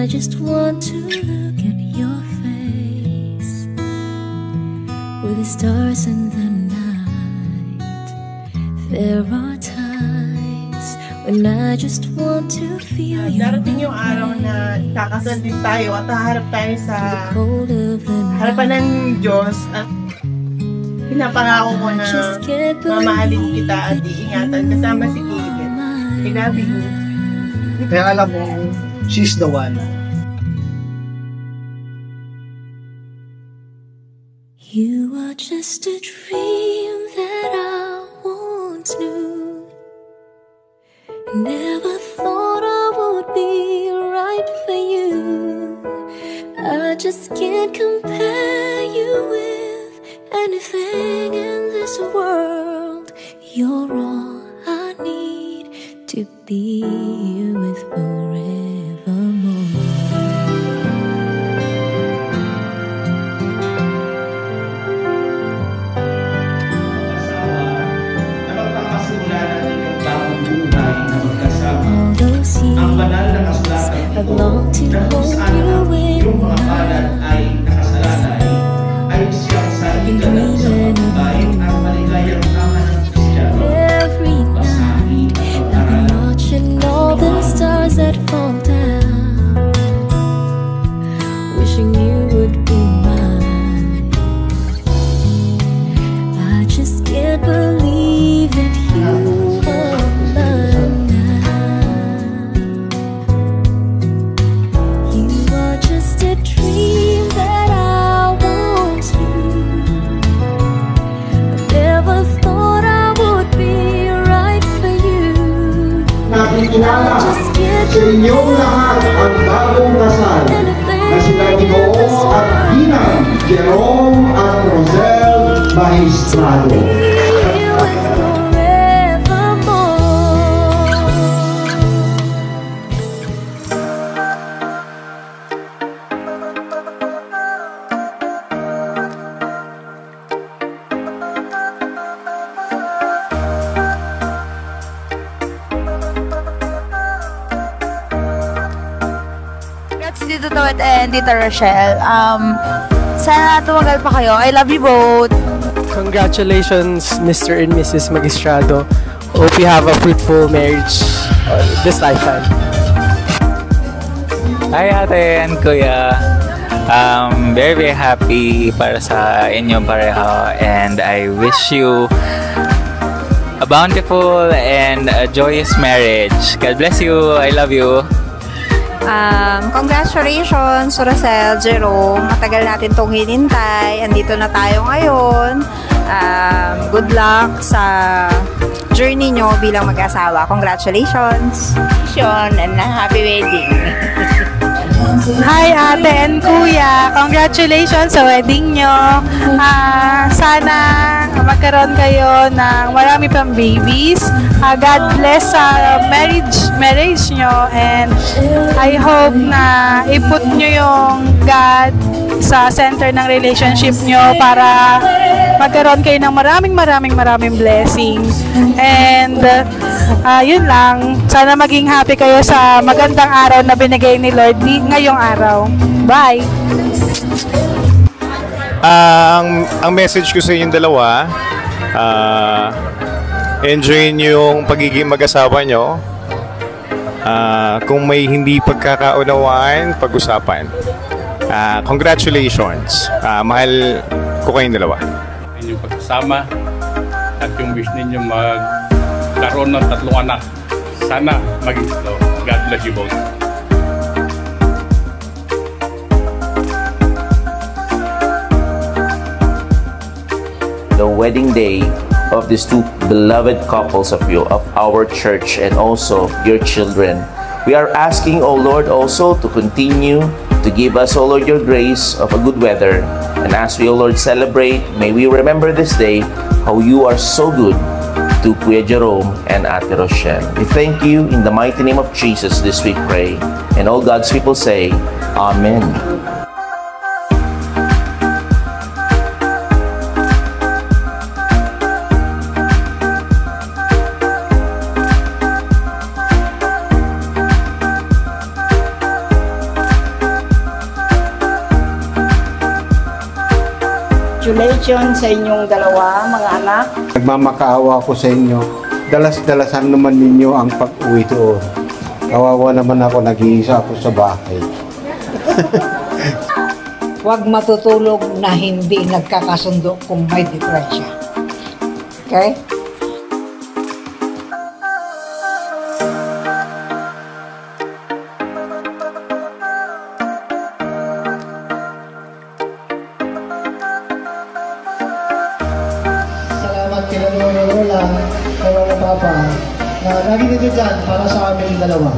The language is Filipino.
I just want to look at your face with the stars in the night. There are times when I just want to feel your Darating yung araw na kakasal din tayo at haharap tayo sa harapan ng Diyos at pinapangako ko na mamahalin kita at iingatan kasama si David. I love you. Kaya alam mo, she's the one. You are just a dream that I once knew. Never thought I would be right for you. I just can't compare you with anything in this world. You're all I need to be with forevermore. All those years I've longed to hold you in my arms. Been dreaming of you every night. I've been watching all the stars that fall down, wishing you would be mine. I just can't believe that you are mine now. You are just a dream that I once knew. I never thought I would be right for you. Nakikilala sa inyong lahat ang bagong kasal na sila Ginoo at Ginang Jerome at Rosel Magistrado. Dito Tawet and Tita Rochelle. Sana tumagal pa kayo. I love you both. Congratulations, Mr. and Mrs. Magistrado. Hope you have a fruitful marriage this lifetime. Hi ate and kuya. Very very happy para sa inyo pareho, and I wish you a bountiful and a joyous marriage. God bless you. I love you. Congratulations, Rosel, Jerome. Matagal natin itong hinintay. Andito na tayo ngayon. Good luck sa journey nyo bilang mag-asawa. Congratulations! And happy wedding! Hi ate and kuya! Congratulations sa wedding nyo! Sana magkaroon kayo ng marami pang babies. God bless sa marriage nyo, and I hope na i-put nyo yung God sa center ng relationship nyo para magkaroon kayo ng maraming blessings. And yun lang, sana maging happy kayo sa magandang araw na binigay ni Lord ngayong araw. Bye! Ang message ko sa inyong dalawa, enjoy nyo yung pagiging mag-asawa nyo. Kung may hindi pagkakaunawaan, pag-usapan. Congratulations. Mahal ko kayong dalawa. Inyong pagsasama at yung wish ninyo magkaroon ng 3 anak. Sana maging ito. God bless you both. The wedding day of these two beloved couples of you, of our church, and also your children. We are asking, O Lord, also to continue to give us, O Lord, your grace of a good weather. And as we, O Lord, celebrate, may we remember this day how you are so good to Kuya Jerome and Ate Rochelle. We thank you in the mighty name of Jesus this week pray. And all God's people say, Amen. Congratulations sa inyong dalawa, mga anak. Nagmamakaawa ko sa inyo. Dalas-dalasan naman ninyo ang pag-uwi doon. Kawawa naman ako, nag-iisa ako sa bahay. Huwag matutulog na hindi nagkakasundo kung may diferensya. Okay? Salamat kay Lola, kay Lola Papa, na naging dito dyan para sa aming dalawa.